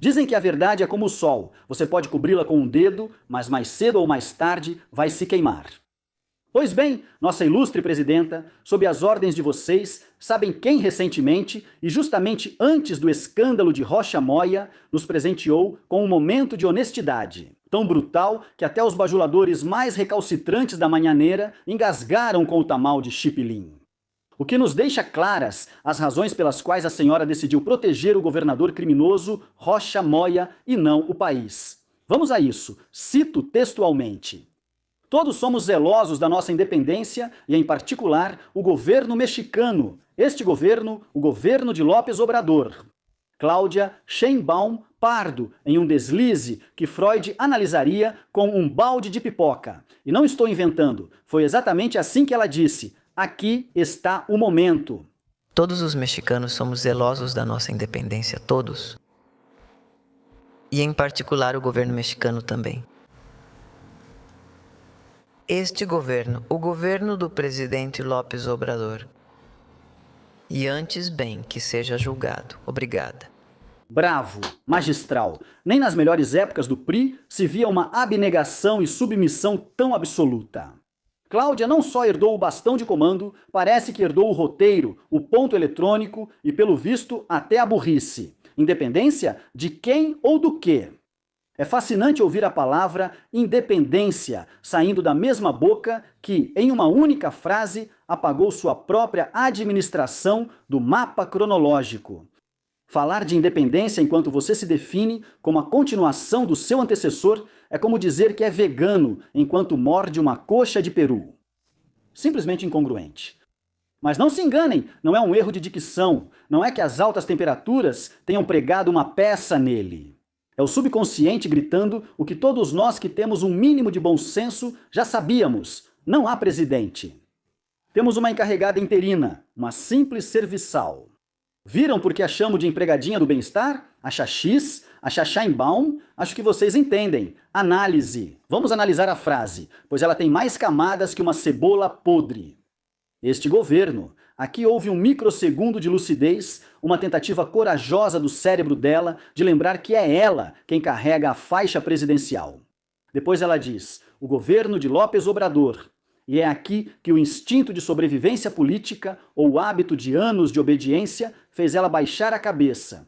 Dizem que a verdade é como o sol, você pode cobri-la com um dedo, mas mais cedo ou mais tarde vai se queimar. Pois bem, nossa ilustre presidenta, sob as ordens de vocês, sabem quem recentemente, e justamente antes do escândalo de Rocha Moya, nos presenteou com um momento de honestidade, tão brutal que até os bajuladores mais recalcitrantes da manhaneira engasgaram com o tamal de Chipilim. O que nos deixa claras as razões pelas quais a senhora decidiu proteger o governador criminoso Rocha Moya e não o país. Vamos a isso, cito textualmente. Todos somos zelosos da nossa independência e, em particular, o governo mexicano. Este governo, o governo de López Obrador. Cláudia Sheinbaum Pardo, em um deslize que Freud analisaria com um balde de pipoca. E não estou inventando, foi exatamente assim que ela disse. Aqui está o momento. Todos os mexicanos somos zelosos da nossa independência, todos. E, em particular, o governo mexicano também. Este governo, o governo do presidente López Obrador. E antes bem que seja julgado. Obrigada. Bravo, magistral. Nem nas melhores épocas do PRI se via uma abnegação e submissão tão absoluta. Cláudia não só herdou o bastão de comando, parece que herdou o roteiro, o ponto eletrônico e, pelo visto, até a burrice. Independência de quem ou do quê? É fascinante ouvir a palavra independência saindo da mesma boca que, em uma única frase, apagou sua própria administração do mapa cronológico. Falar de independência enquanto você se define como a continuação do seu antecessor é como dizer que é vegano enquanto morde uma coxa de peru. Simplesmente incongruente. Mas não se enganem, não é um erro de dicção, não é que as altas temperaturas tenham pregado uma peça nele. É o subconsciente gritando o que todos nós que temos um mínimo de bom senso já sabíamos: não há presidente. Temos uma encarregada interina, uma simples serviçal. Viram porque a chamo de empregadinha do bem-estar? A Xaxis? A Xaxaimbaum? Acho que vocês entendem. Análise. Vamos analisar a frase, pois ela tem mais camadas que uma cebola podre. Este governo. Aqui houve um microsegundo de lucidez, uma tentativa corajosa do cérebro dela de lembrar que é ela quem carrega a faixa presidencial. Depois ela diz, o governo de López Obrador. E é aqui que o instinto de sobrevivência política ou o hábito de anos de obediência fez ela baixar a cabeça.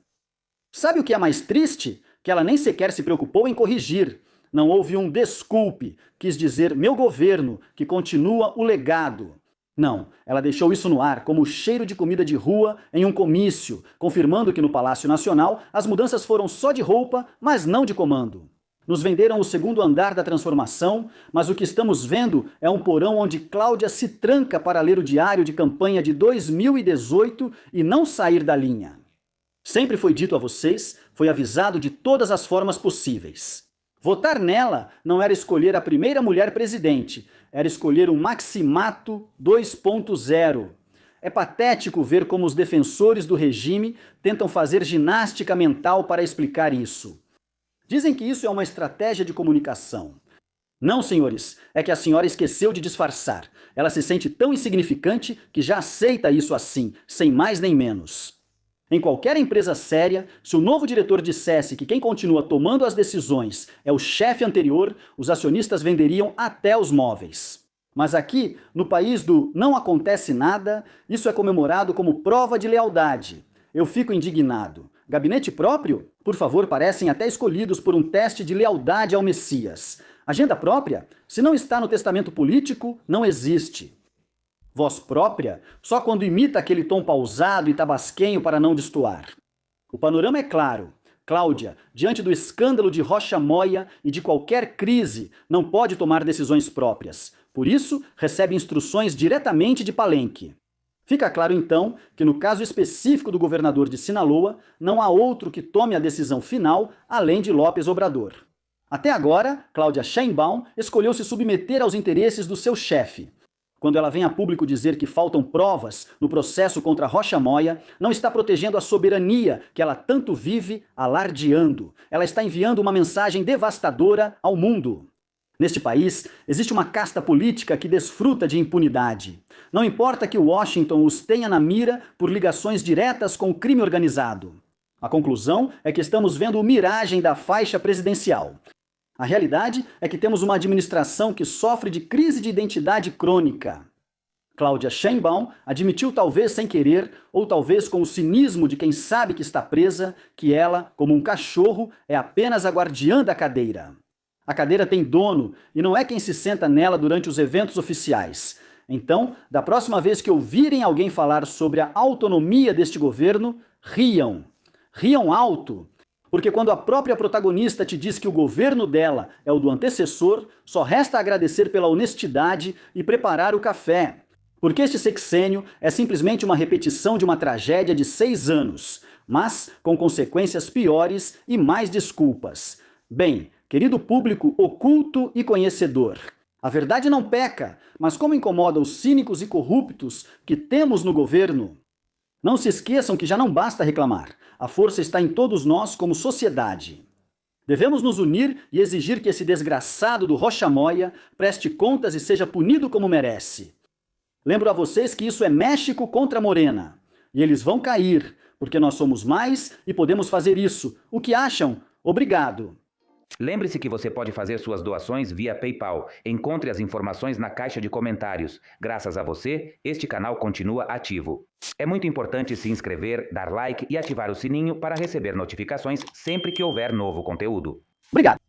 Sabe o que é mais triste? Que ela nem sequer se preocupou em corrigir. Não houve um desculpe, quis dizer meu governo, que continua o legado. Não, ela deixou isso no ar como o cheiro de comida de rua em um comício, confirmando que no Palácio Nacional as mudanças foram só de roupa, mas não de comando. Nos venderam o segundo andar da transformação, mas o que estamos vendo é um porão onde Cláudia se tranca para ler o diário de campanha de 2018 e não sair da linha. Sempre foi dito a vocês, foi avisado de todas as formas possíveis. Votar nela não era escolher a primeira mulher presidente, era escolher um Maximato 2.0. É patético ver como os defensores do regime tentam fazer ginástica mental para explicar isso. Dizem que isso é uma estratégia de comunicação. Não, senhores, é que a senhora esqueceu de disfarçar. Ela se sente tão insignificante que já aceita isso assim, sem mais nem menos. Em qualquer empresa séria, se o novo diretor dissesse que quem continua tomando as decisões é o chefe anterior, os acionistas venderiam até os móveis. Mas aqui, no país do não acontece nada, isso é comemorado como prova de lealdade. Eu fico indignado. Gabinete próprio? Por favor, parecem até escolhidos por um teste de lealdade ao Messias. Agenda própria? Se não está no testamento político, não existe. Voz própria? Só quando imita aquele tom pausado e tabasquenho para não destoar. O panorama é claro. Cláudia, diante do escândalo de Rocha Moya e de qualquer crise, não pode tomar decisões próprias. Por isso, recebe instruções diretamente de Palenque. Fica claro, então, que no caso específico do governador de Sinaloa, não há outro que tome a decisão final além de López Obrador. Até agora, Cláudia Sheinbaum escolheu se submeter aos interesses do seu chefe. Quando ela vem a público dizer que faltam provas no processo contra Rocha Moya, não está protegendo a soberania que ela tanto vive alardeando. Ela está enviando uma mensagem devastadora ao mundo. Neste país, existe uma casta política que desfruta de impunidade. Não importa que Washington os tenha na mira por ligações diretas com o crime organizado. A conclusão é que estamos vendo o miragem da faixa presidencial. A realidade é que temos uma administração que sofre de crise de identidade crônica. Cláudia Sheinbaum admitiu, talvez sem querer, ou talvez com o cinismo de quem sabe que está presa, que ela, como um cachorro, é apenas a guardiã da cadeira. A cadeira tem dono e não é quem se senta nela durante os eventos oficiais. Então, da próxima vez que ouvirem alguém falar sobre a autonomia deste governo, riam. Riam alto. Porque quando a própria protagonista te diz que o governo dela é o do antecessor, só resta agradecer pela honestidade e preparar o café. Porque este sexênio é simplesmente uma repetição de uma tragédia de 6 anos, mas com consequências piores e mais desculpas. Bem, querido público oculto e conhecedor, a verdade não peca, mas como incomoda os cínicos e corruptos que temos no governo? Não se esqueçam que já não basta reclamar, a força está em todos nós como sociedade. Devemos nos unir e exigir que esse desgraçado do Rocha Moya preste contas e seja punido como merece. Lembro a vocês que isso é México contra Morena. E eles vão cair, porque nós somos mais e podemos fazer isso. O que acham? Obrigado. Lembre-se que você pode fazer suas doações via PayPal. Encontre as informações na caixa de comentários. Graças a você, este canal continua ativo. É muito importante se inscrever, dar like e ativar o sininho para receber notificações sempre que houver novo conteúdo. Obrigado.